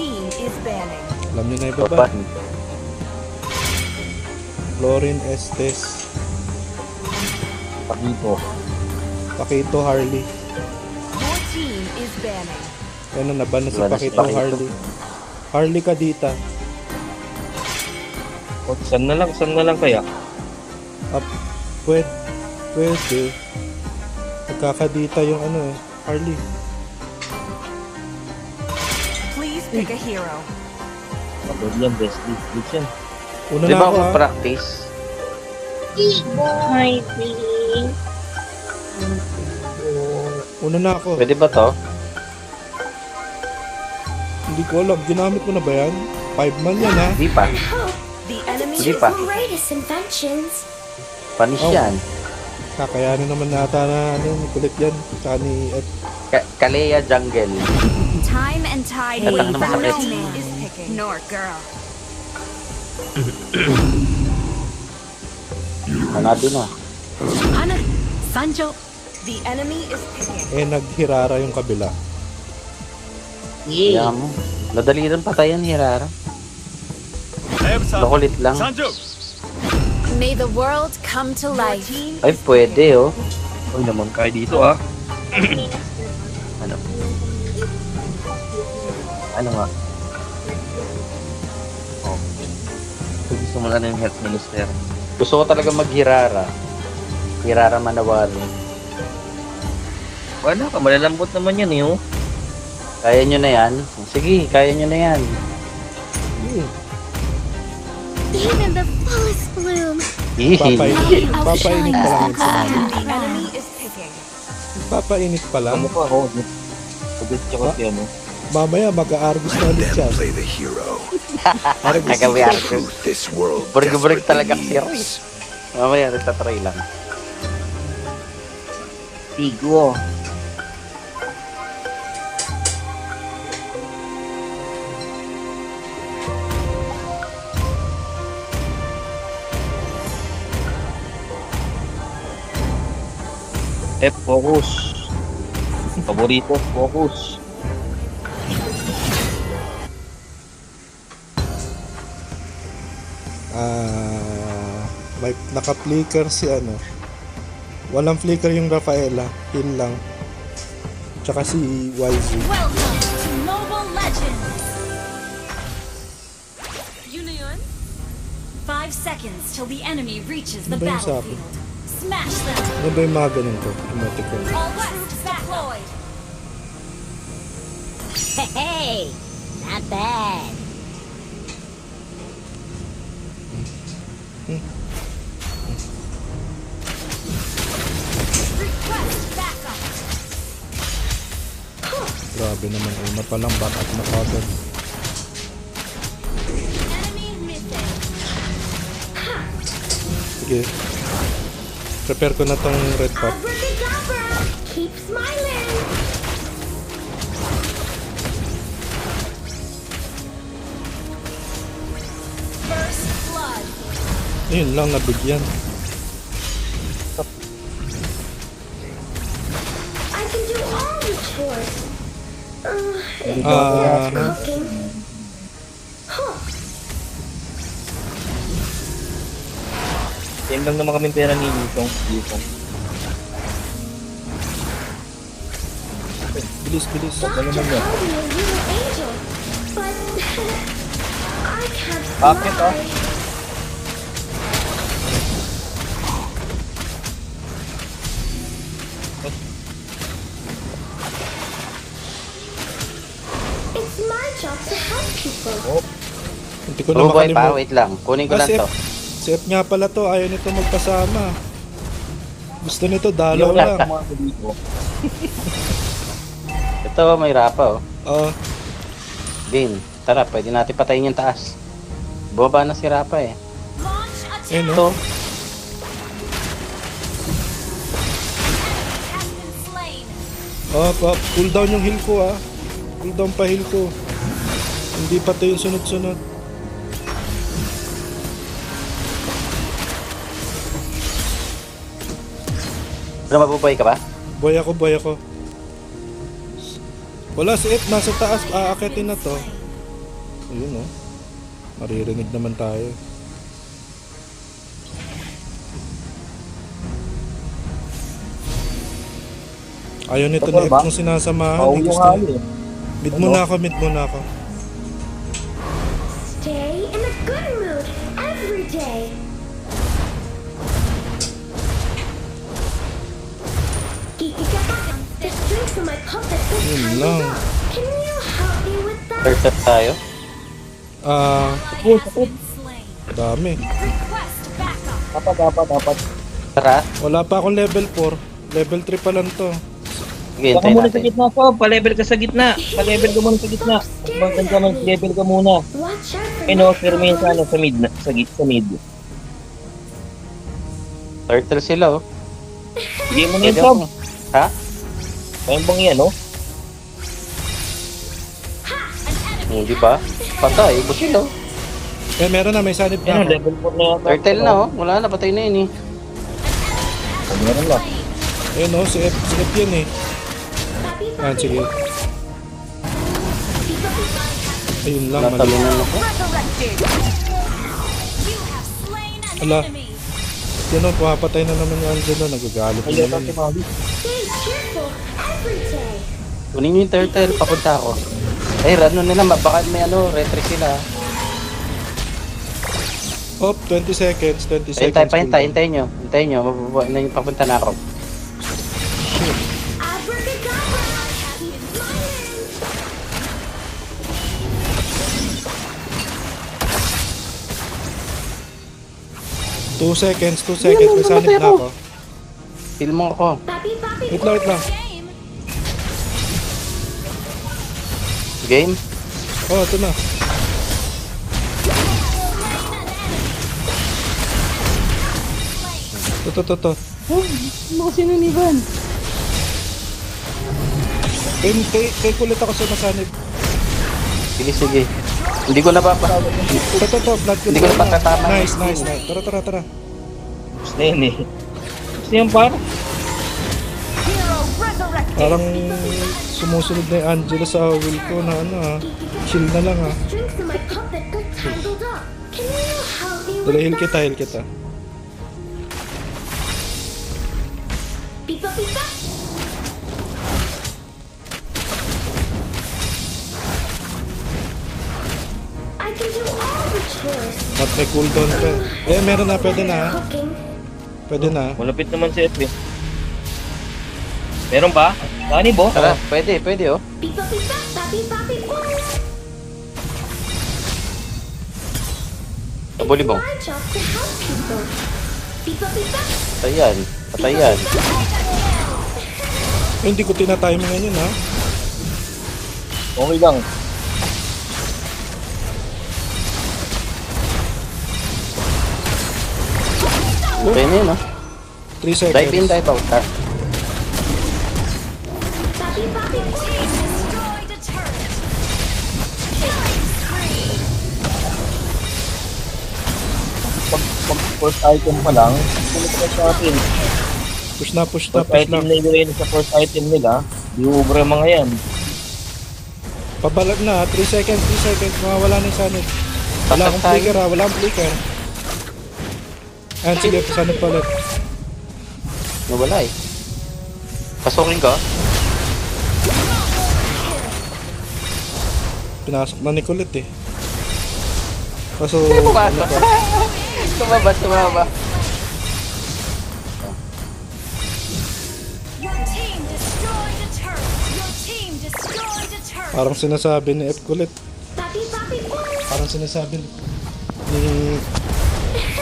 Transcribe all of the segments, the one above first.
team is banning. Alam niyo na iba ba? Florin Estes. Pakito Harley. Your team is banning. Ano na ba na si Wala si Pakito Pakito. Harley? Harley Kadita. Saan na lang kaya? Pwede. Nagkakadita yung ano eh. Harley. Please pick a hero. Pagod yan, bestie. Good yan. Una Di na ba ako ako ah. practice? Hi, babe. Una na ako. Pwede ba to? Hindi ko alam. Ginamit ko na ba yan? 5 man yan ha? Di pa. The enemy Hindi is pa. Greatest inventions. Panis Oh. yan. Kakayanin naman nata na ano, ni Kulit yan. Tsaka ni Ed. Kalea Jungle. time and tide. Tatang naman Your sakit. team is picking. Nor girl. Hanado na. Hana, Sanjo. The enemy is picking. Eh, naghirara yung kabila. Kaya mo. Nadali rin patayan, Hirara. Makulit lang. May the world come to Your life. team Ay, is pwede oh. Uy, naman kayo dito ah. Ano? Ano nga? Oh. Gusto mo na yung health minister. Gusto ko talaga maghirara. Hirara Manawari. Wala ka, malalambot naman yan eh oh. Kaya nyo na yan? Sige, kaya nyo na yan. Even the fullest bloom. Papainit pa lang yung sinabi. The enemy is picking. Papainit pa lang. Ano pa ako? Pagod siya kasi ano. Mamaya mag-a-argus na ulit siya. Play the hero. Nagawi ako. Who this world Burg-burg talaga desperately si needs. Mamaya, nagtatry lang. Tigo. Focus. Paborito, focus. May naka-flicker si ano. Walang flicker yung Rafaela. Heal lang. Tsaka si YZ. Welcome to Mobile Legends. Yun na yun? 5 seconds till the enemy reaches the Ano ba yung sa akin? battlefield. Smash them. Ano ba yung mga ganun ko? Emoticon. All west deployed. Hey, not bad. Request backup. Grabe naman. Una pa lang. Back up na kagad. Enemy missing. Sige. Prepare ko na tong red pop. Abracadabra. Keep smiling. First blood. Ayun lang. Nabigyan. I can do all the chores. Ah, Cooking. Yan lang naman kami pera ni Yutong. bilis. Dr. Ano naman yan? called me a little angel, but I can't Bakit, fly. It's my job to help people. Hindi ko na Robay pa, makalimutan. wait lang. Kunin ko lang si to. Si F nga pala to. Ayaw nito magpasama. Gusto nito dalaw Yung lang. Ito, may rapa oh. Oh, Din, tara, pwede natin patayin yung taas. Bumaba na si Rapa eh. Launch attack. eh no? Ito, Has been slain. Cool down yung heal ko ah. Cool down pa heal ko. Hindi pa to yung sunod-sunod. ano mabubuhay ka ba? Boy ako. Wala si F nasa taas. Aakitin na to. Ayun, oh. Maririnig naman tayo. Ayaw nito na F nung sinasamahan. Pauwi yung Gusto hali eh. Mid muna ako, mid muna ako. Stay in a good mood every day. Kikikaka, the strings of my puppet is Yun tangled lang. up. Can you help me with that? Third tayo. Ah, Ally has been slain. dami. Request backup. Dapat. Tara. Wala pa akong level 4. Level 3 pa lang to. Sige, Baka hintayin muna sa natin. gitna ko, pa-level ka sa gitna. Pa-level ka muna sa gitna. Magban ka man, level ka muna. Watch out for Eh my no, firme sa ano, problems. sa mid, sa mid. Turtle sila oh. Hindi mo na Pwede yung ako. sub. Ha? Kaya bang yan, no? Hindi pa. Patay, busil oh. Eh, meron na, may sanib na Yan, ako. level 4 na yata. Turtle na oh. Wala na, patay na yun eh. Meron lang. Ayun, oh, si F yan eh. Papi, Yan, papi, sige. Ayun lang, mali. Natalunan ako. Resurrected. You have slain an Ala. enemy. Yun, oh, pumapatay na naman yung Angelo. Nagagalit na Ay, naman. si Mavi. stay cheerful every day. Kunin nyo yung turtle, papunta ako. Ay, run nila, baka may ano, retry sila. Oh, 20 seconds, 20 Ay, seconds. hintayin nyo. Hintayin nyo, mabubuhay na yung papunta na ako. Abracadabra. Two seconds, may sanib na ako. Heal mo ako. Papi, papi, Wait lang, wait lang. Game? Oh, ito na. Ito. Kay kulit ako sa masanib. Sige. Hindi ko napapa. Ito, blood ko. Hindi ko na pagkatama. Nice. Tara. Gusto na yun eh. Gusto yan par? Hero resurrected. Parang sumusunod na yung Angelo sa will ko na ano ha. Chill na lang ha. strings of my puppet got tangled up. Can you help me Dala, with heal that? kita. Pipa, pipa. I can do all the chores. At may cooldown pa. Eh, meron na, pwede na ha. Cooking. Pwede na. Malapit naman si F eh. Meron ba? Kani bo? Tara, pwede oh. Pipa, pipa. Papi, papi, boom. Pabulibong. It's my job to help people. Pipa, pipa. Patay yan. Eh, hindi ko tinatimingan yun ha. Okay lang. Okay na yun oh. 3 seconds. Dive in, dive out. Ha? Papi, papi, boom. Destroy the turret. Killing spree. Pag first item pa lang, sulit na sa atin. Push na. First item na yun sa first item nila, di ubra mga yan. Pabalag na ha. 3 seconds. Mawawala na yung sanib. Wala akong Patay. flicker ha. Wala akong flicker. Ayan, sige. Sanib pa ulit. Nawala eh. Pasukin ka? Pinasok na ni Kulit eh. Kaso, Pumasok. Tumaba. Your team destroyed the turret. parang sinasabi ni F Kulit. Papi, papi, boom. Parang sinasabi ni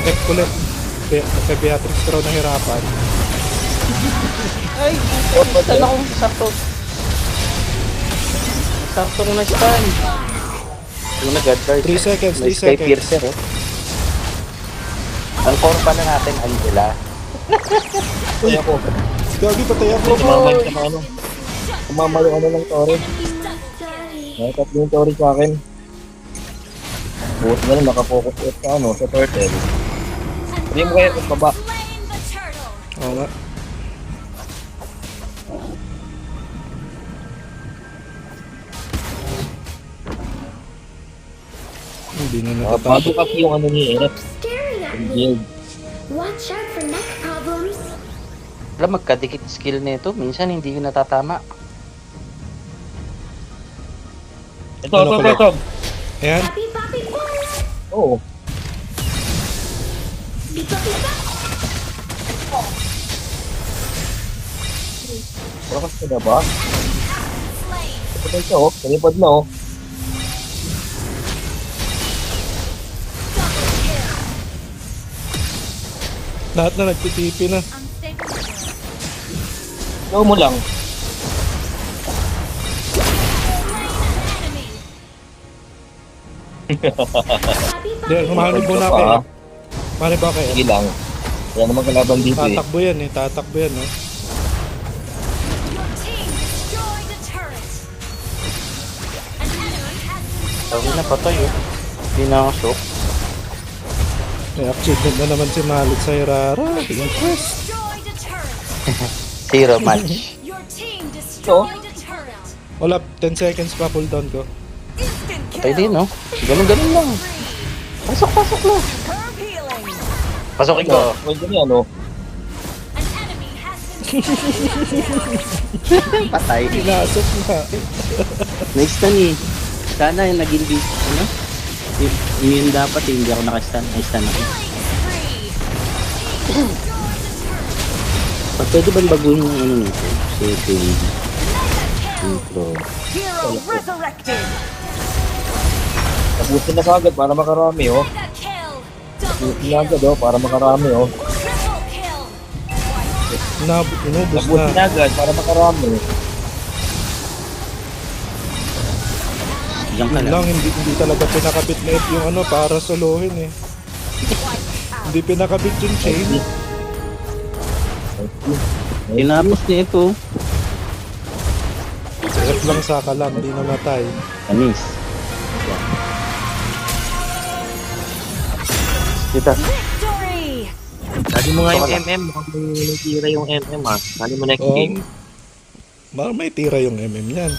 F Kulit. Kay Beatrix ka raw nahirapan. Ay, saan akong sakto? Sakto na stun. Yung nag-guard. 3 seconds, May 3 Sky seconds. Piercer oh. Ang core pa na natin, Angela. Kaya ako, Gagi, patay ako. kumamay sa ano. Kumamalo ka na lang, Tore. Daddy. Nakatap yung Tore sa akin. Buot na lang, nakapokus ulit sa ano, sa turtle. Hindi mo kaya kung baba. Slain the turtle. Oo nga. hindi na Bago natatakot. kasi yung ano ni F. Staring at me. Build. Watch out for neck problems. Alam, magkadikit skill nito. Minsan hindi ko natatama. Ito, Ano pala? ito. Ayan. Happy Poppy Boy. Oo. Pipa pipa. Lakas ka na ba? Ito ba ito, oh. Talipad na, oh. Lahat na nagtitipi na. Ikaw mo lang. Happy Hindi, Poppy. humanib muna Pa. kayo. Humanib ba kayo? Sige lang. Kaya naman kalaban dito, eh. Tatakbo yan eh, tatakbo yan eh. Your team destroyed a turret. An enemy has been Sabi na patay oh. Hindi na ako shock. May achievement na naman si Malit sa Hirara. Impress. destroyed a turret. Zero match. Your team destroyed a turret. Wala, 10 seconds pa cooldown ko. Instant Patay din no? Ganun lang. Pasok lang. Curve healing. Pasokin ko. Pwede niya, ano? An enemy has been Patay. Pinasok na. Nice stun eh. Sana yung naging ano? Yun dapat eh, hindi ako nakastun. Nakastun ako. spree. Pwede ba baguhin yung ano nito? Setting, intro. Hero resurrected. Tapusin na kagad para makarami, oh. Mega kill. Double Tapusin na agad, oh, para makarami, oh. triple kill. Inubos Tapusin na. na agad para makarami. Diyan ka Yun lang. lang, hindi talaga pinakabit na yung ano para solohin eh. Hindi pinakabit yung chain. Tinapos niya ito. F lang saka lang, hindi namatay. Anis. Kita. Victory. Lagi mo nga yung Wala. MM. Mukhang may natira yung MM, ah. Lagi mo next Oh, game. may tira yung MM yan.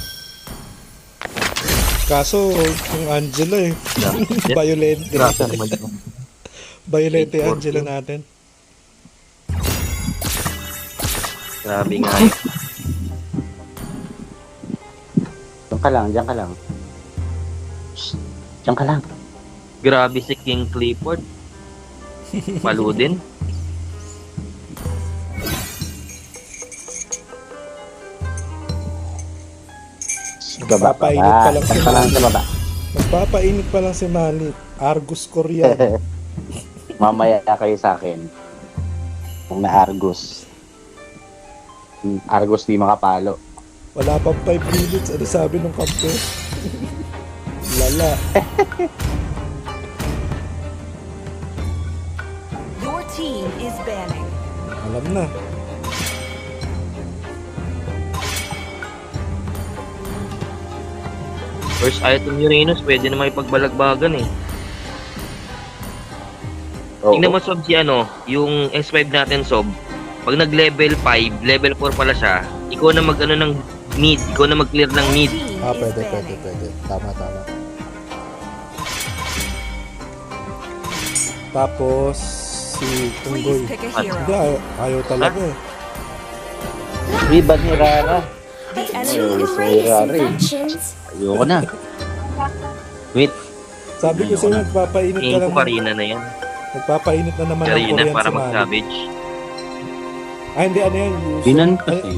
Kaso, yung Angela eh. Violente. Grasa naman yun. Violente Angela natin. Grabe nga yun. Diyan ka lang. Shh. Diyan ka lang. Grabe si King Clifford. Palo din. Baba. Papainit pa lang si Diyan ka lang sa baba. Magpapainit pa lang si Malit. Argus Korean. Mamaya kayo sa akin. Kung na Argus. Argus di makapalo. Wala pang 5 minutes. Ano sabi nung kampe? Lala. Your team is banning. Alam na. First item Uranus, pwede na may pagbalagbagan, eh. Oo. Tingnan mo, Sob, si ano, yung S5 natin, Sob. Pag nag-level 5, level 4 pala siya, ikaw na mag-ano ng mid, ikaw na mag-clear ng mid. Team Ah, is pwede. banning. Tama. Tapos, si Tunggoy. Please pick a Hindi, hero. ayaw talaga eh. Viva Hirara. The To enemy Ayun, is erase Ferrari. infections. Ayoko na. Wait. Sabi ko sa'yo, nagpapainit ka Tingin ko naman. Karina na yan. Nagpapainit na naman ng Karina Korean para si Malit. mag-savage. Ah, hindi, ano yan? Yuso. Binan Ay, kasi.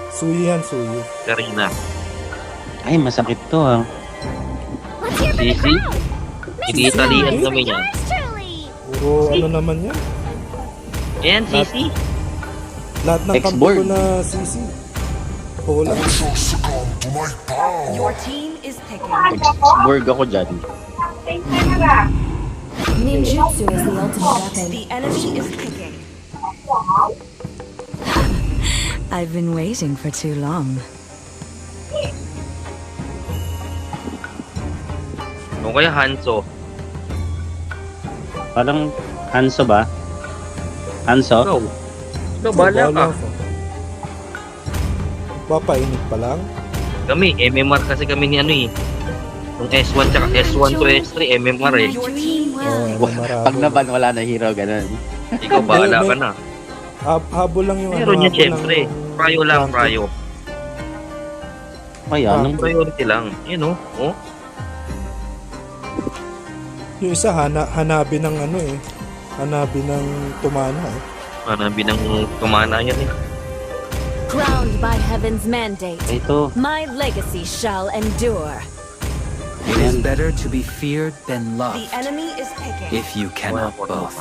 Suyi yan, suyi. Karina. Ay, masakit to ah. Let's hear from the Sisi? crowd. Italian kami niyan. Yours truly. Puro ano naman yan. Ayan, Sisi. Lahat ng kampi Ex-board. ko na sisi. Hola. Your team is picking. Ex-borg ako dyan. Ninjutsu is the ultimate weapon. The enemy is picking. I've been waiting for too long. O kaya Hanso. Parang Hanso ba? Hanso? Ikaw. Ikaw, bahala ka. Papainit pa lang. Kami, MMR kasi kami ni ano eh. Yung S1 tsaka S1 to S3, MMR eh. Your team Oh, well. Pag naban, wala na hero, ganun. Ikaw bahala ka na. Habol lang yung Meron yan habol syempre. lang- Prayo lang, prayo. Kaya, Anong priority lang? Yun oh. Yung isa, hanabi ng ano eh. Hanabi ng tumana eh. Hanabi ng tumana yan eh. Crowned by heaven's mandate, ito. my legacy shall endure. It is better to be feared than The loved enemy is picking. if you cannot Wala po. both.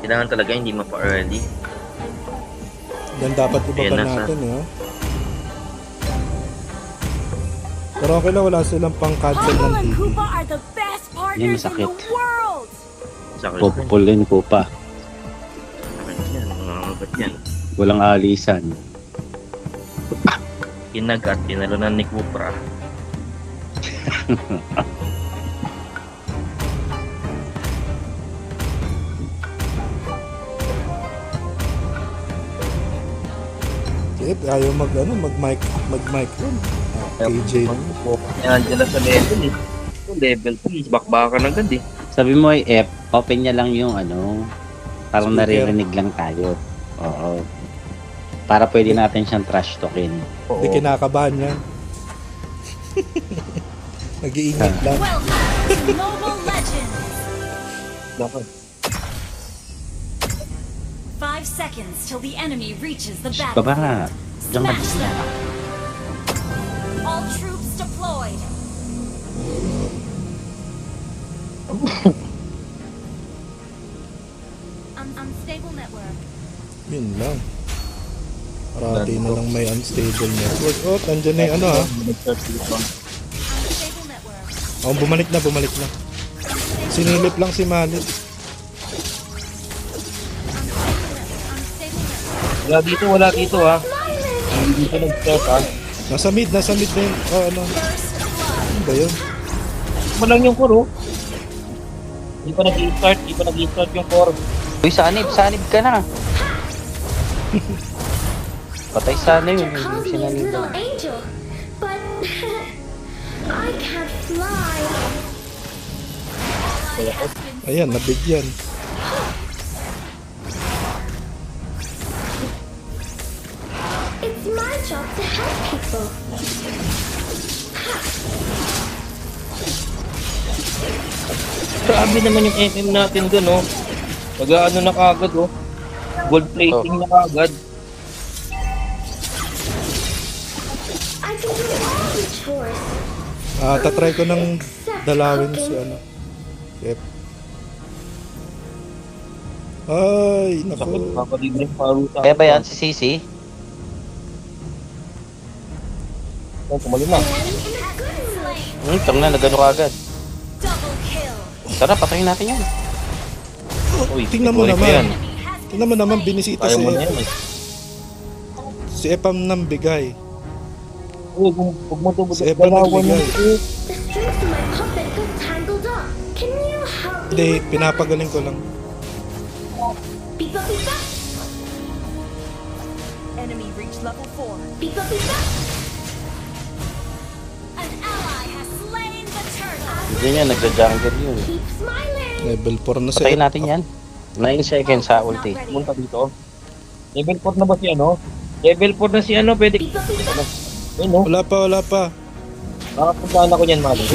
Kailangan talaga hindi mapa-early. Yan dapat iba Ayan pa na sa- natin eh. Oh. Pero okay lang, wala silang pang-cancel ng Humble and TV. Koopa are the best partners in the masakit. world. Sakit yan. Pupulin ko pa. Sakit yan. Nangangagat yan. Walang alisan. Kinagat, tinalunan ni Kupra. Jeff, ayaw mag-mic ron. KJ. Yan dyan lang sa level eh. Yung level 3, bakbakan agad eh. Sabi mo ay F, open niya lang yung parang Speaker. naririnig lang tayo. Oo. Para pwede natin siyang trash talkin. Hindi kinakabahan yan. Nag-iingat lang. Welcome to Mobile Legends. Bakit? 5 seconds till the enemy reaches the Baba nga. battlefield. Diyan ka Smash dito. them. All troops deployed. Unstable network. Yun lang. Parati na lang may unstable network. Oh, nandyan na yung ano ha. Unstable network. Oh, bumalik na. Sinilip lang si Malik. Unstable network. Wala dito ha. Hindi dito nag-start ha. Nasa mid na yun. Oh, ano. First blood. Ano ba yun? Walang yung core oh. Hindi pa nag-i-start yung core. Uy, sanib ka na. Patay sana yun. You call Yung me a sinanib. little angel, but I can't fly. Ally has been Ayan, nabigyan. It's my job to help people. Grabe naman yung MM natin dun oh. Nag-ano na kagad oh. Gold plating na kagad. I can do all the chores. Tatry ko ng dalawin si ano. Yep. Ay, Sakit, naku. papalibre yung parusa. Kaya ba yan si Sisi? Oh, tumalo na. slain. Tang na, nagano ka agad. Double kill. Tara, patayin natin yan. Uy, Tingnan mo ikulit naman. yan. Enemy has been Tingnan mo naman, binisita Ayaw si mo na yan Ep. eh. Si Epam nang bigay. Uy, huwag mo ito Si Epam nagbigay. The strings in my puppet got tangled up. Can you help me Hindi, with that? pinapagaling ko lang. Pipa pipa, Enemy reached level 4. pipa pipa. An ally has slain the turtle. Hindi yan, nagja-jungle yun. Keep smiling. Level 4 na si Patayin Ep. natin yan. 9 seconds sa ulti. Pumunta dito. Level 4 na ba si ano? Level 4 na si ano, pwede. Pipa pipa. Ayun no? Wala pa. Nakapuntaan ako niyan, Mali.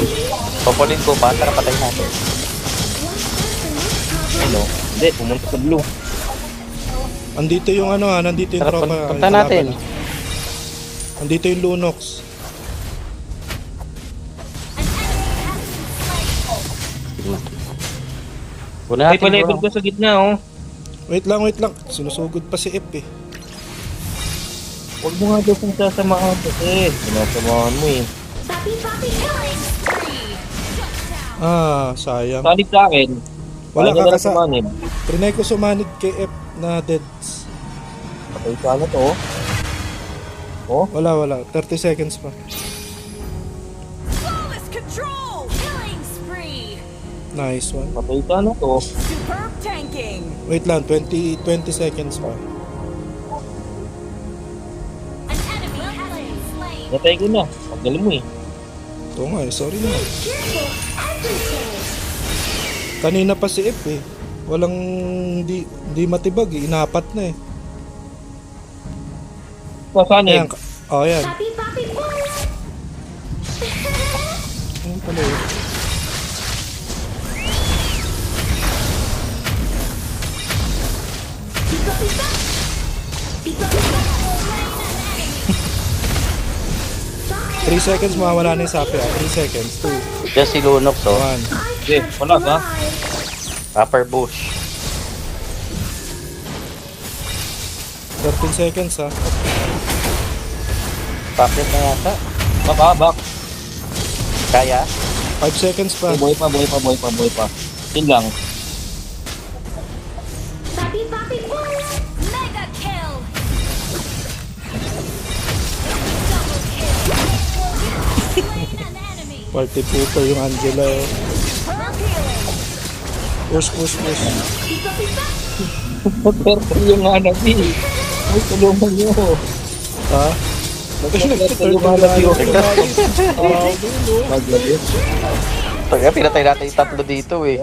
Papulin ko pa, tara patayin natin. Ayun no? Hindi, pumunta sa blue. Andito yung ano ha, nandito yung Tara, tropa. punta natin. Andito yung Lunox. Una May natin pa-level bro. ko sa gitna oh. Wait lang. Sinusugod pa si Ep eh. Huwag mo nga daw kung sasamahan kasi. Sinasamahan mo eh. Papi papi. Killing spree. Shut down. Sayang. Salib sa akin. Wala Ayaw niya ka lang kasa. sumanib. Trinay ko sumanid kay Ep na deads. Patay sana to oh. Oh? Wala. 30 seconds pa. Flawless control. Killing spree. Nice one. Patay ka na to. Superb tanking. Wait lang, 20 seconds pa. An enemy has been slain. Patay ko na. Pagdala mo eh. Oo nga, sorry na. Careful everything. Kanina pa si F eh. Walang, di matibag eh. Inapat na eh. Saan eh? Ayan, oh yan. Papi, papi, boy. Ayan pala eh. Pipa, pipa. Pipa, pipa. 3 seconds mawawala na yung sapi ah. 3 seconds. 2, Diyan si Lunox, oh. 1. Okay, wala ka. Upper bush. 13 seconds ah. Pocket na yata. Back. Kaya? 5 seconds pa. Buhay pa. Yun lang. Papi, papi, boy. Mega kill. Double kill. Slain an enemy. Party pooper yung Angela eh. Superb healing. Push. Pipa, pipa. Purple yung hanap eh. Ay, tulungan nyo. Ha? Purple yung hanap yun. Pagka pinatay natin yung tatlo dito eh.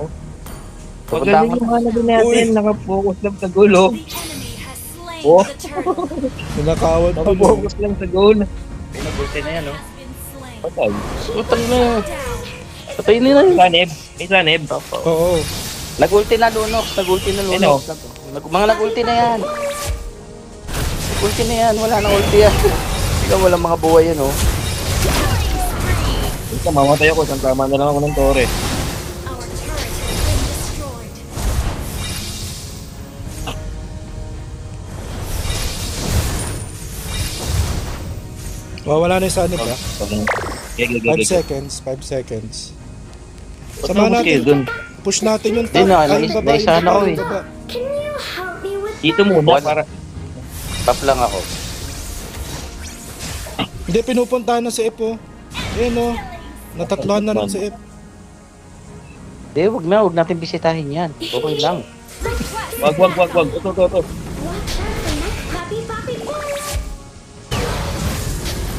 Pupunta Pagaling ako. yung hanap natin. Nakafocus lang sa gulo. The enemy has slain Oh. the turtle. Ninakawad pa no. Nakafocus lang sa goal. Pinagulti na yan, oh. Has been slain. Patay. Putang na yun. Down. Patay nila yun. May sanib. Oo. Nagulti na Lunox. Lunox. Mga nagulti na yan. Ulti na yan. Wala nang ulti yan. Ikaw walang mga buhay yan, oh. Ito, mamatay ako. Isang tama na lang ako ng tore. Our turret has been destroyed. Mawawala na yung sanib ah. 5 Gag. seconds. 5 seconds. Ba't Sama naman kayo natin. dun? Push natin yung Hindi na, naisahan ako eh. Can you help me with Dito muna para... Tap lang ako. Hindi, pinupuntahan na si F oh. Ayan oh. Natatlohan na rin si F. Hindi, wag natin bisitahin yan. Okay lang. Wag. Ito. watch out for next papi, papi, boy.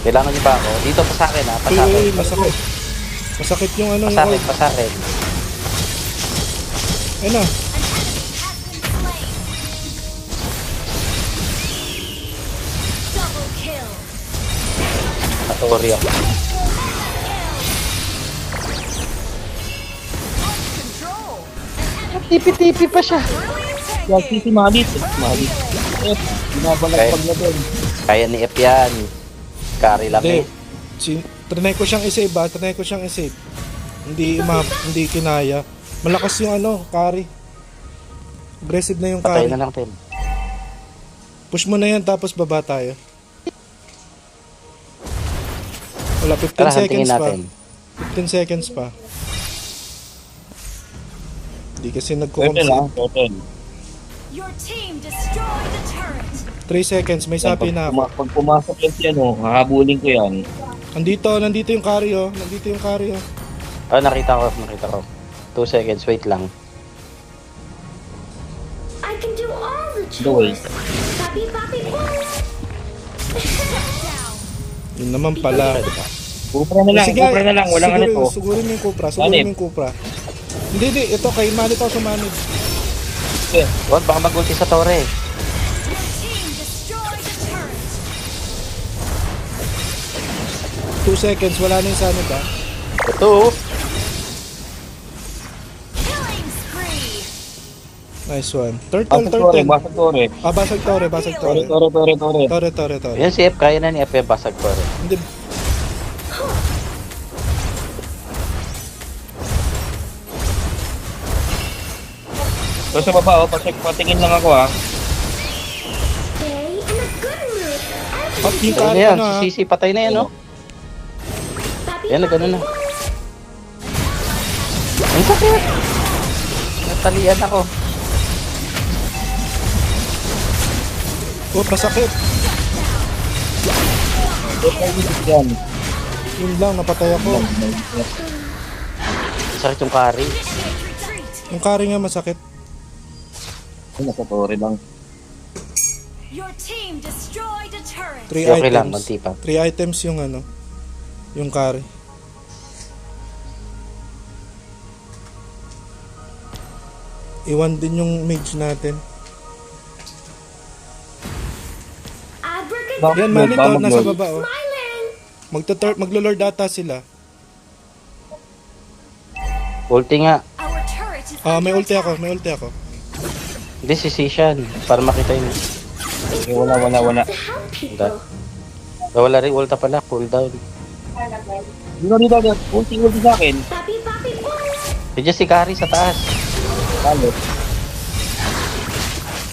Kailangan niyo pa ako. Dito pa sa akin, ha. Pa sa Uy, akin. masakit. Masakit yung ano. Pa sa yung akin, pa sa akin. Ayun na. Double kill. Natori ako. Control. Tipi-tipi pa siya. Wag si Malit. Binabalagpag na doon. Kaya ni F yan. Carry lang Hindi. eh. Trinay ko siyang isave ah. Trinay ko siyang isave. Hindi kinaya. Malakas yung ano, carry. Aggressive na yung Patay carry. na lang, Tim. Push mo na yan tapos baba tayo. Wala, 15 Tara, seconds hantingin pa. natin. 15 seconds pa. Hindi kasi Total nagko-concede. total. Your team destroyed the turret. 3 seconds, may sapi na ako. Pag pumasok yan si ano, hahabulin ko yan. Nandito yung carry oh. Nandito yung carry oh. Oh, nakita ko. 2 seconds, wait lang. I can do all the The way. chores. Papi, papi, boy. Down. Yun naman pala. Kupra na lang, walang ano to. Sugurin mo yung Cupra, sugurin mo yung Cupra. Hindi, ito kay Manit ako sa Manit. Wag, baka magulti sa tore. Your team destroyed the turret. 2 seconds, wala na yung sanib ah. Ito, oh. Killing spree. Nice one. Turtle. Basag tore. Ah, basag tore. Tore. Yan si F, kaya na ni F yung basag tore. Hindi, So sa baba, patingin lang ako ha. Stay in a good mood. at yung Patay na carry yan, na ah. si Sisi, patay na yan, oh. Papi, Yan, papi, gano'n na. boy. Ang sakit! Natalian ako. Oh, masakit. Yan. Yun lang, napatay ako. Sakit yung carry. Initiate Yung carry nga masakit. Nasa tore lang. Your team destroyed a turret. 3 Okay lang, items. manti pa. 3 items yung ano, yung carry. Iwan din yung mage natin. Abracadabra. Yan, Manny, to, nasa baba, oh. Smiling. Maglo-lord data sila. Ulti nga. Our turret is Ah, may under ulti ako, attack. may ulti ako. Hindi, si Sishan. Para makita yun. Wala. To help people. Wala rin ulta pala. Cooldown. Papi, papi, boy. Nandiyan si Kari sa taas.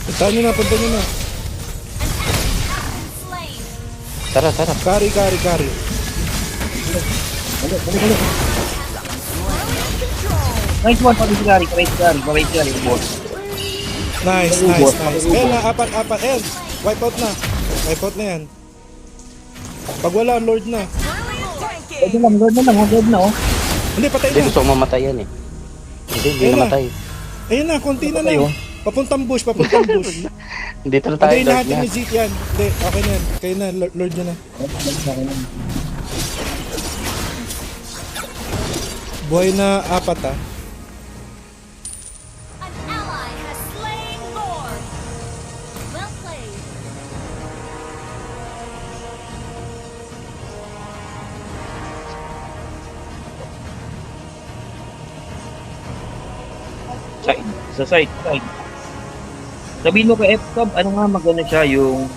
Punta nyo na, punta nyo na. Slain. Tara. Carry. Nice one, pati si Kari. Nice. Ayan na, apat. Ayan, wipe out na yan. Pag wala, lord na. Hindi, patay Hindi, na. gusto ko mamatay yan eh. Hindi Ayun na. namatay. Ayun na, konti na lang. Papuntang bush. Hindi na tayo, Pagayin Lord natin niya. ni Zeke yan. Hindi, okay na yan. Kayo na, lord nyo na. Buhay na apat ah. An ally has slain Lord. Well played. Sa side. Sabihin mo kay F-Cub, ano nga magana siya yung...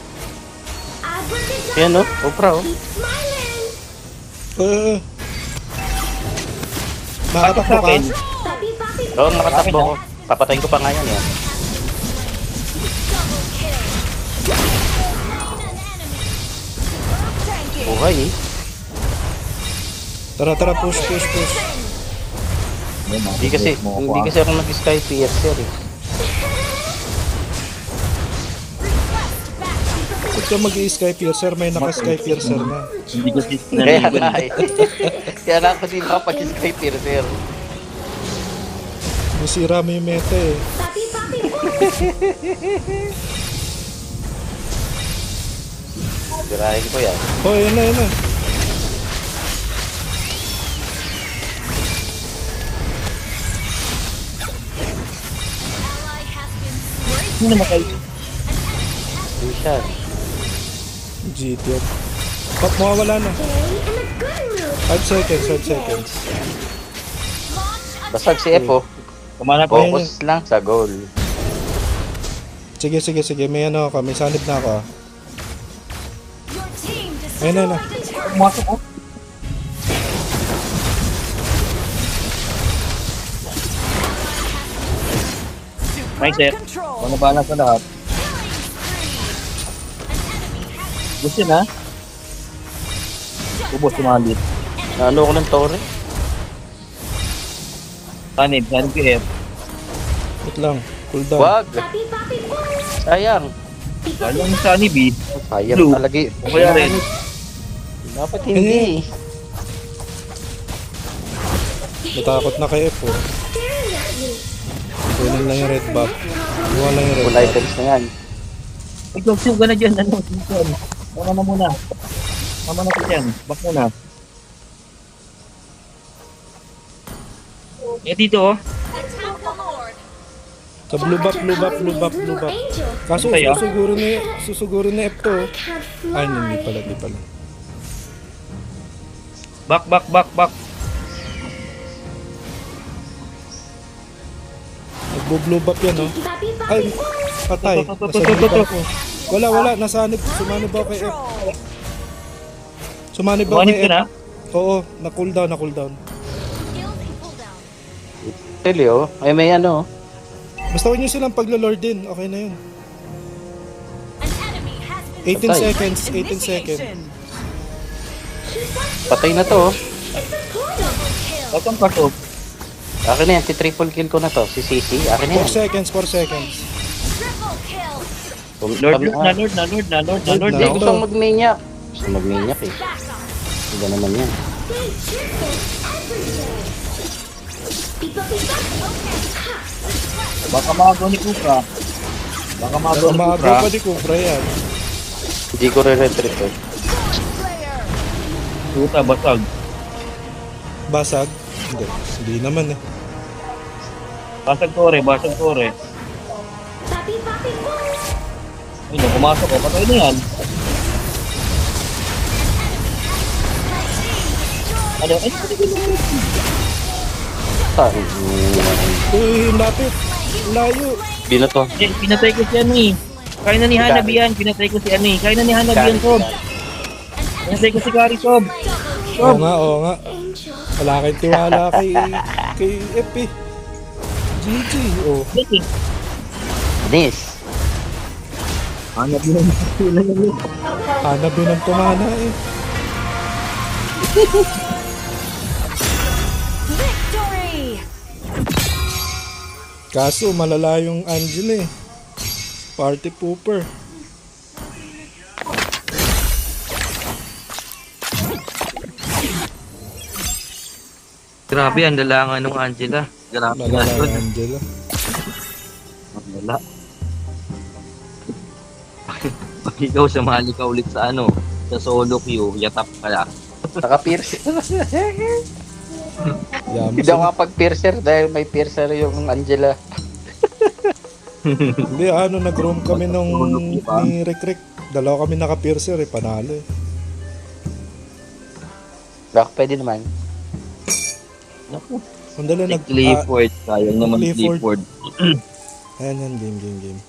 Abracadabra. Yan no, Oprah oh. Keep smiling. Makatakbo ka? Papi, papi, Oo, nakatakbo ko. Papatayin ko pa nga yan eh. Double kill. Slain an enemy. Buhay eh. Tara, push. Hindi kasi ako nag-sky piercer eh. Ba't ka mag-i-sky piercer? May naka-sky piercer na. Hindi ko si Kaya nga eh. Kaya na ako di makapag-sky piercer. Masira mo yung meta eh. papi, papi, boy. Sirahin ko yan. Oh, yan na. Ally has been slain. Sishan. GT. Pop, mawawala na. Stay in a good mood. 5 seconds. Launch Basag attack. si F oh. Focus lang sa goal. Sige. May ano ako, may sanib na ako ah. Your team Ayun na. destroyed a turret. Nice, sir. Ano ba sa lahat? Gusto na? Ubos sumalit. Ano ko ng tore? Sanib kay F. Wait lang, cool down. Wag! Papi, papi, boy. Sayang! Alam sa sanib eh. Sayang Blue. talaga eh. O kaya rin. Dapat hindi. Natakot na kay F oh. Staring at me. Kunin lang yung red buff. Kuha lang yung red Full buff. items na yan. Ikaw, siya ka na dyan. Ano? Siya. Tama na muna. Tama na ko dyan. Back muna. Eh dito oh. Attack the Lord. Sa blue buff. Little angel. Kaso Kaya? susugurin na F to oh. I can't Ay, fly. hindi pala. Back. Nagbo-blue buff yan oh. Papi, Ay, papi, boy. patay. Nasanib ako. Wala. Nasanib. Sumanib ako kay F. Sumanib ako Bumanib kay ka F. na? Oo, na-cooldown. Skills and cooldown. Really oh. Ay may ano. Basta huwag nyo silang paglo-lord din. Okay na yun. An enemy has been 18 Patay. seconds. 18 seconds. Patay na to oh. double kill. Batang kaso. Akin na yan. Triple kill ko na to. Si Sisi. Akin na 4 yan. seconds. Triple kill. Lord na. Hindi, gusto kong mag-maniac. Gusto mag-maniac eh. Back off. Iba naman yan. Stay cheerful every day. Beep, beep, beep. Okay. Ha. Baka maago ni Kupra. Baka maago ni Umaagaw Kupra. pa di Cobra yan. Hindi ko re-retreat eh. Puta, basag. Basag? Hindi. Hindi naman eh. Basag tore, basag tore. Papi, papi, boom! Ayun, pumasok ko. Patay na yan. Ano? Ay, Sorry. Uy, lapit. Layo. Binato. Pinatay ko si ano eh. Kaya na ni Hanabi yan. Pinatay ko si ano eh. Kaya na ni Hanabi yan, Sob. Pinatay ko si Kari, Sob. Oo nga, oo nga. Angel. Wala kayong tiwala kay F eh. GG, oh. Nis. Hanap yun ang tumana eh. Victory! Kaso malala yung Angel eh. Party pooper. Grabe, ang lalangan nung Angela. Grabe nga Malala yun. yung Angel ah. Wala. Pag ikaw sumali ka ulit sa ano, sa solo queue, yatap ka lang. Naka-piercer. Yaman Hindi ako kapag-piercer dahil may piercer yung Angela. Hindi, ano, nag-room kami ni Rick. Dalawa kami naka-piercer eh, panalo eh. Baka pwede naman. Sandali, Si Clifford, sayang naman Clifford. Clifford. Ayan yan, game.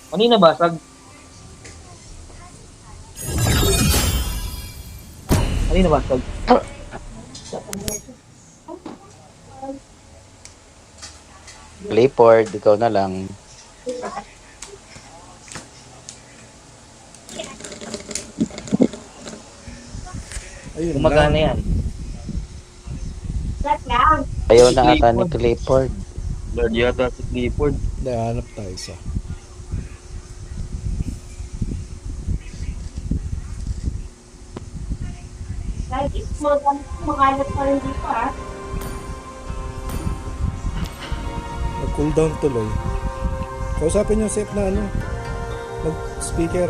Kanina basag. Kanina basag. Clifford, ikaw na lang. Ayun Gumagana lang. yan. Ayaw na ata ni Clifford. Lord yata si Clifford. Hindi, hanap tayo isa. Nag-cooldown tuloy. Kausapin yung safe na ano. Nag-speaker.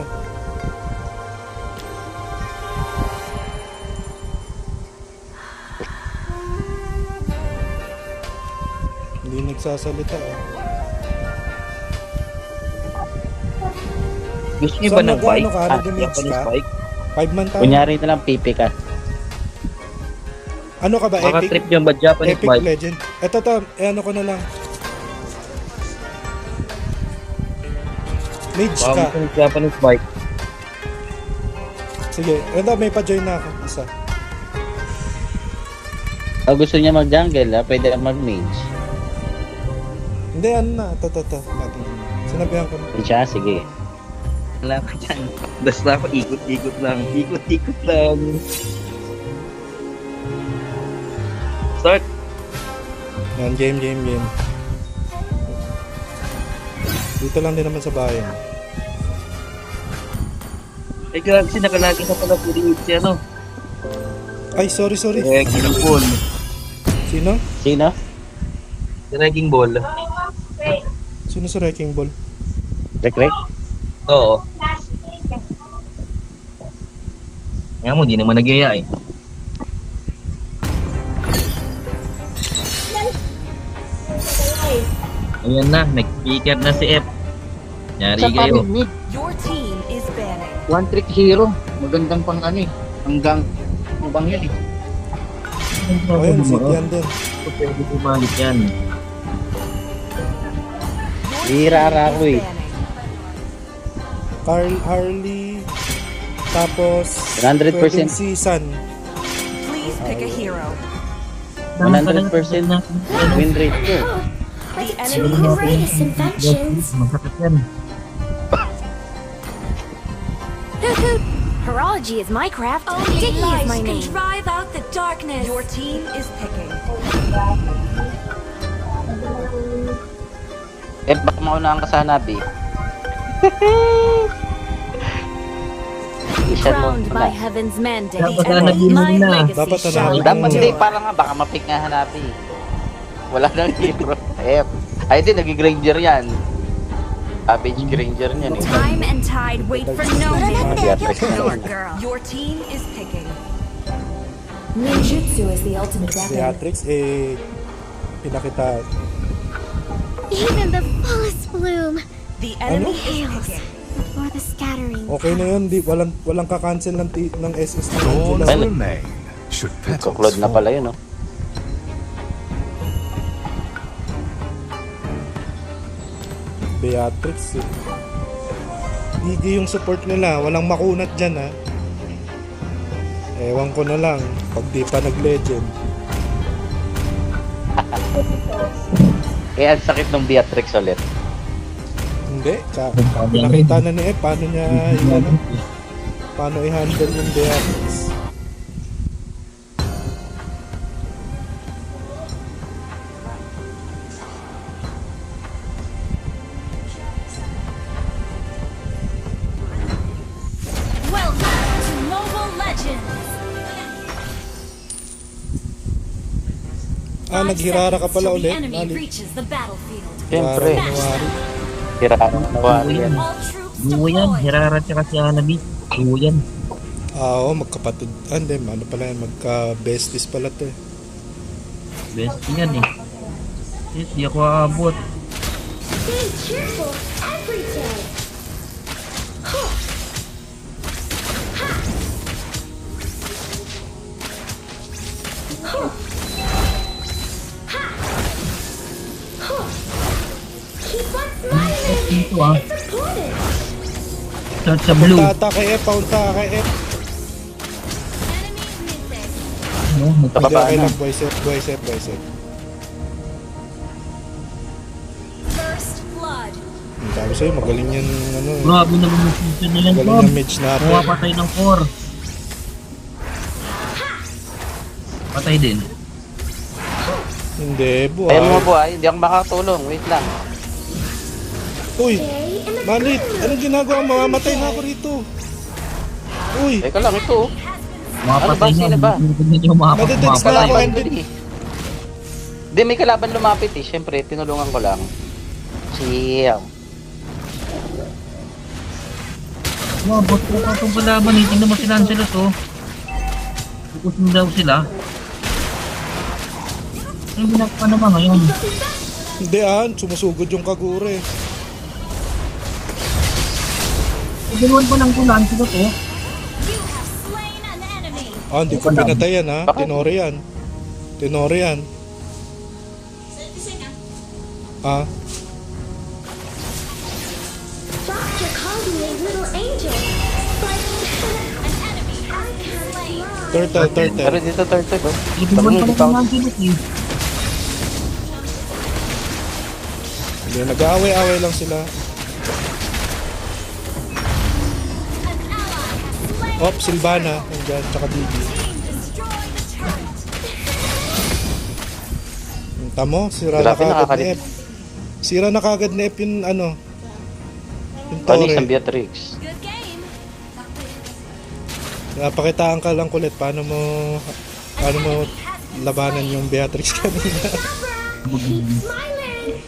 Hindi nagsasalita ah. Gusto niyo Saan ba ng nag-ano bike? ka? Nag-damage Japanese ka? bike? 5 man tayo. Kunyari na lang pipi ka. Ano ka ba? Baka Epic? trip yung ba Japanese Epic bike? Legend. Eto to, ano ko na lang. Mage Baka ka. gusto ng Japanese bike. Sige, eto may pa-join na ako. Isa. Pag gusto niya mag-jungle, pwede lang mag-mage. Hindi, ano na. Ito. Natin. Sinabihan ko na. Siya, sige. Wala ka dyan. Basta ako ikot-ikot lang. Ikot-ikot lang. Start. Yan, game. Dito lang din naman sa bayan. Eh, kasi nakalagi na pala po rin si ano. Ay, sorry. Wrecking ball. Sino? Sino? Wrecking ball. Sino sa Wrecking Ball? Rek? Oo. Nga mo, di naman nagyaya eh. Ayan na, nag-speaker na si F. Nyari kayo. Your team is banning. One trick hero. Magandang pang ano eh. Hanggang ubang yan eh. Ayun, si Kian din. Pwede pumalit yan. Hirara ko eh. Carl Harley. Tapos 100%. pwedeng si Sun. Please pick a hero. 100% win rate ko. Like two of the greatest inventions. Magkakit yan. Horology is my craft. Dicky is my name. Drive out the darkness. Your team is picking. Baka maunahan ka sa Hanabi. Isa mo Crowned by na. heaven's mandate. Dapat and hanapin mo my na. legacy Dapat shall hanapin mo Dapat na. hindi, para nga baka mapik nga Hanabi. Wala nang hero. F. Ay, di, nag-granger yan. Savage granger niyan eh. Time and tide wait for no man. Beatrix na Your yan. girl. Your team is picking. Ninjutsu is the ultimate weapon. Beatrix, pinakita. Even the fullest bloom The enemy is pales picking. before the scattering. Okay na yun, walang ka-cancel ng SS na Thorns Angela. remain. Should petals Kuklod na fall. pala yun, oh. Beatrix eh. Hindi yung support nila, walang makunat dyan ha. Ewan ko na lang, pag di pa nag-legend. Eh, ang sakit ng Beatrix ulit. Hindi, pinakita na ni paano niya paano i-handle yung Beatrix. Welcome to Mobile Legends. Naghirara ka pala Till the ulit. enemy Nali. reaches the battlefield. Siyempre. Nawari. Hiraan na nawari yan. All troops Duo yan, deployed. Hirara tsaka si Hanabi. Duo yan. Oo, magkapatid. Hindi, ano pala yan, magka-besties pala to eh. Best yan eh. Shit, di ako aabot. Stay cheerful every day. Keep on smiling. Dito ah. It's important. Start sa blue. Punta kay F, punta kay F. Enemy missing. No, Hindi, Nakabaan okay na. lang, boyset. First blood. Ang sabi sa'yo, magaling yan, ano eh. Grabe naman yung season na yan, Magaling Bob. yung mage natin. Patay ng 4. Patay din. Hindi, Ayun mo buhay. buhay, hindi ako makakatulong. Wait lang. Uy, Stay in the Malit, anong ginagawa? Mamamatay na ako rito. Uy, Teka lang, ito. Mapatay Ano ba? Sino ba? Hindi nyo Madadagsa mapapapatay. ako, Kalaban hindi. dun eh. Hindi, may kalaban lumapit eh. Siyempre, tinulungan ko lang. Chill. Mabot ko pa itong kalaban eh. Tingnan mo si Lancelot oh. Pukusin daw sila. Ang ginagawa naman ngayon. Hindi sumusugod yung Kagure. Ganoon pa lang kung Lancelot oh. You have slain an enemy. Hindi ko pinatayan ha. Bakit? Tinore yan. Doctor called me a little angel, but An enemy has been slain. Turtle. Pero dito, turtle, oh. Ganoon pa lang kung Lancelot eh. Hindi, nag-aaway-aaway lang sila. An ally has slain. Op, Silvana. Nandyan, tsaka Bibi. Team destroy the turret. Tamo, sira na Grabe, kagad ni nakakalit. F. Sira na kagad ni F yung ano. Yung Tony Tore. sa Beatrix. Good game. Napakitaan ka lang kulit paano mo labanan yung Beatrix kanina. keep smiling.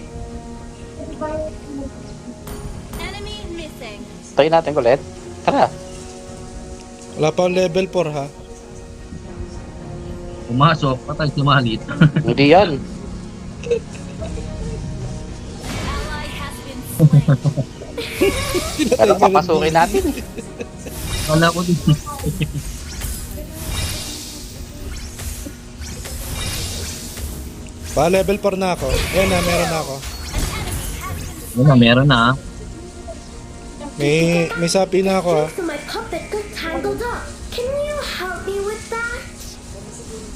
Enemy missing. Tayo natin ulit. Tara. Wala pa ang level 4 ha. Pumasok, patay si Malit. Hindi yan. Ally has been slain. Pero papasukin natin. Wala ko din. Pa level 4 na ako. Yan na, meron na ako. Yun na, meron na ah. May sapi na ako ha. So my puppet got tangled up. Can you help me with that?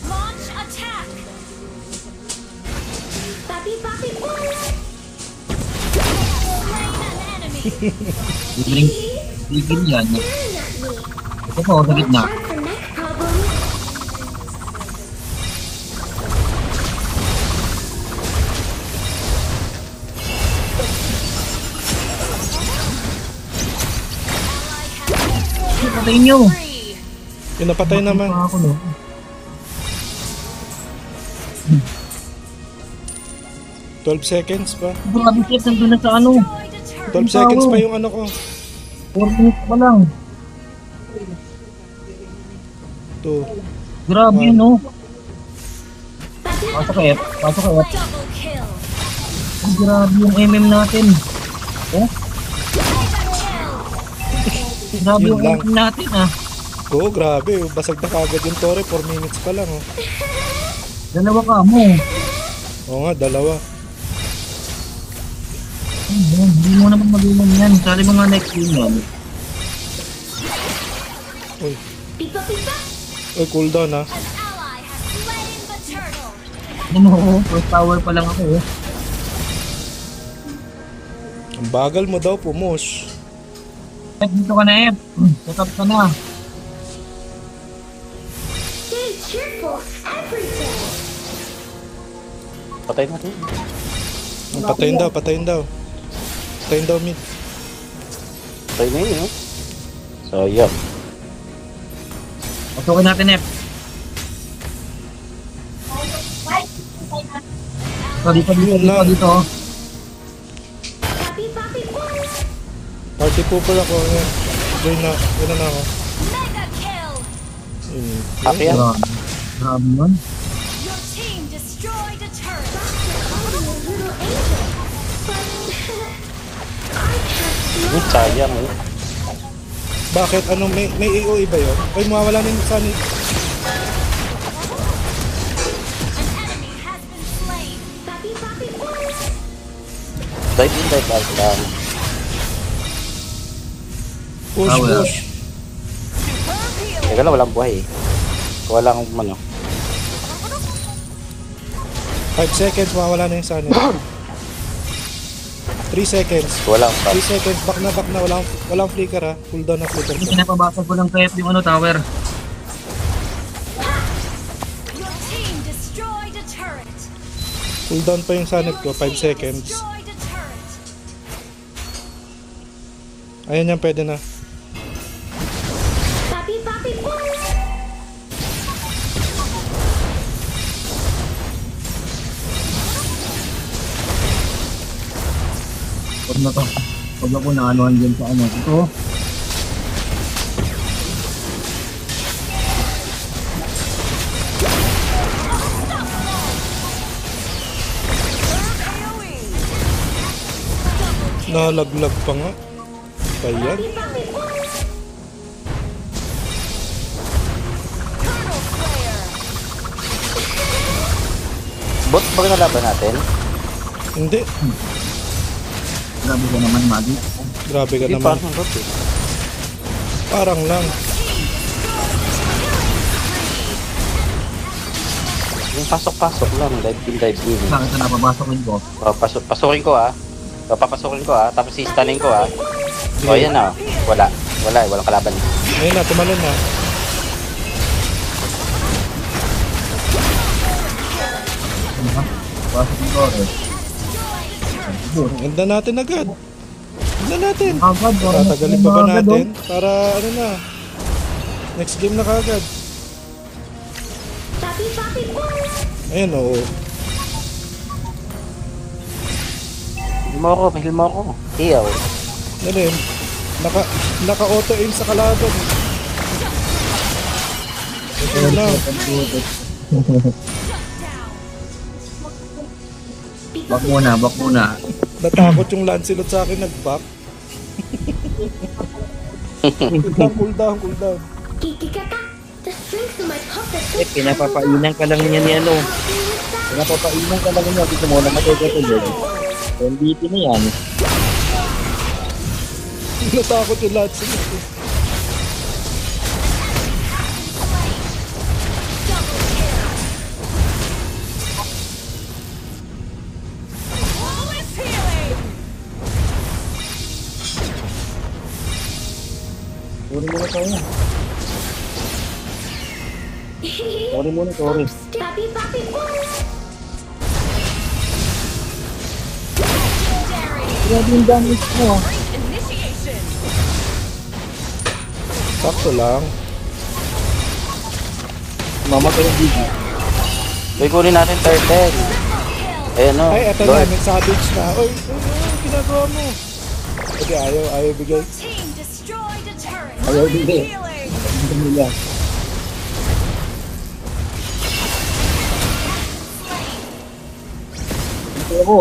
Launch attack. Papi, papi, boy. Slain an enemy. Tigil yan. Staring at me. Ito po, sa gitna. Watch out for neck problems. Patay nyo. Three. Yung napatay naman. Pa ako no. 12 seconds pa. Grabe Chef, nandun na sa ano. 12 seconds pa yung ano ko. 4 minutes pa lang. 2. Grabe yun, no? Pasok ka, F. Pasok ka, F. Double kill. Ay, grabe yung MM natin. Oh? Grabe Yun yung lang. MM natin, ah. Oo, grabe. Basag na kagad yung Tore. 4 minutes pa lang, oh. Dalawa ka mo. Oo nga, dalawa. Hindi mo naman mag-inom yan. Sali mo nga next game yan. Uy. Pipa, pipa. Uy, cooldown, ha. An ally has slain the turtle. Ano mo, first tower pa lang ako, eh. Ang bagal mo daw, Pumush. F, dito ka na, F. Set up ka na. Stay cheerful every day. Patay natin. Patayin daw, patayin daw. Patayin daw, mid. Patay na yun, oh. So, yun. Pasukin natin, F. So, dito, oh. Papi, papi, boy. Party pupul ako. Ayan. Join na. Join na ako. Mega kill. Aki yan. Grabe yun. Your team destroyed a turret. Little angel. But I can't Sayang, eh. Bakit? Ano, may AOE ba yun? Ay, mawawala na yung sanit. An enemy has been slain. papi, papi, boy. Dive in, dive out lang. Push, wala. push. Teka lang, walang buhay, eh. Walang, ano. 5 seconds, mawawala na yung sanit. 3 seconds. Walang 3 seconds. Back na, back na. Walang flicker, ha. Cooldown na flicker. Pinapabasag ko lang kay F yung ano, tower. Your team destroyed a turret. Cooldown pa yung sanit ko. Your 5 team seconds. destroyed a turret. Ayan yan, pwede na. Papi, papi, boy. Huwag na to. Huwag ako na anuhan din sa ano. Ito. Nalaglag pa nga. Bayan. Papi, papi, boy. Bot ba kinalaban natin? Hindi. Grabe ka naman, Magi. Grabe ka Hindi, naman. parang bot, eh. Parang lang. Yung pasok-pasok lang, dive in, dive in. Bakit na napapasokin ko? Oh, pasukin ko, ah. So, papasukin ko, ah. Tapos i-stunning ko, ah. O, yan, ah. Wala. Walang kalaban. Ayun na, tumalon na. Pasokin ko, eh. Ang ganda natin agad. Ganda natin. Agad, Tatagalin pa ba natin? Para ano na. Next game na kagad. Papi, papi, boy. Ayun, oo. Heal mo ako. Heal. Ano yun? Naka-auto aim sa kalaban. Ito na. Back muna. Natakot yung Lancelot sa akin, nag-back. Cooldown. Kikikaka. The strength of my puppet. Pinapapainan ka lang niya ni ano. Pinapapainan ka lang niya. Dito mo na matutulog. MVP na yan. Natakot yung Lancelot. Sorry. Papi, papi, boy. Grabe yung damage mo. Sakto lang. Mamatay yung Gigi. Uy, kunin natin turtle. Ayan o. Ay, eto na, Lord. may savage na. Oy, ginagawa mo. Okay, ayaw bigay. Team destroyed a turret. Ayaw bigay. Healing. Ang nila. Ito ako.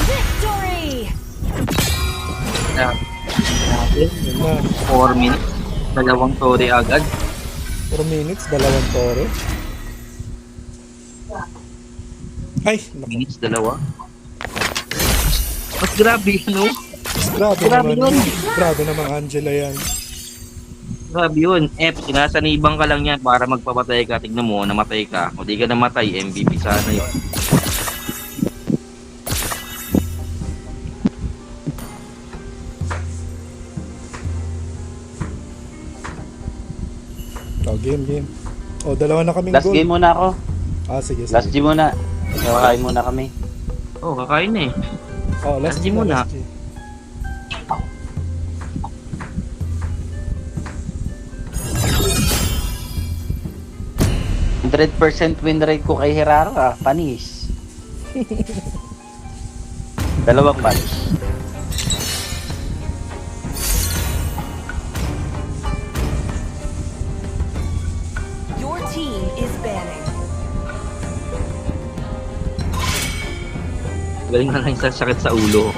Victory. Natin. Yun na. 4 minutes. Dalawang story agad. 4 minutes, dalawang tore. Ay, naku. Minutes, dalawa. Mas grabe, no? Grabe Grabe naman. yun. Grabe naman, Angela yan. Grabe yun. F, sinasanibang ka lang yan para magpapatay ka. Tignan mo, namatay ka. O di ka namatay, MVP sana yun. Oh, game. Oh, dalawa na kaming Last goal. game muna ako. Ah, sige. Last game muna. Kakain muna kami. Oh, kakain na eh. Oh, last last game game muna. Last game. %100% win rate ko kay Hirara. Panis. Dalawang match. Your team is banning. Galing na lang sa sakit sa ulo.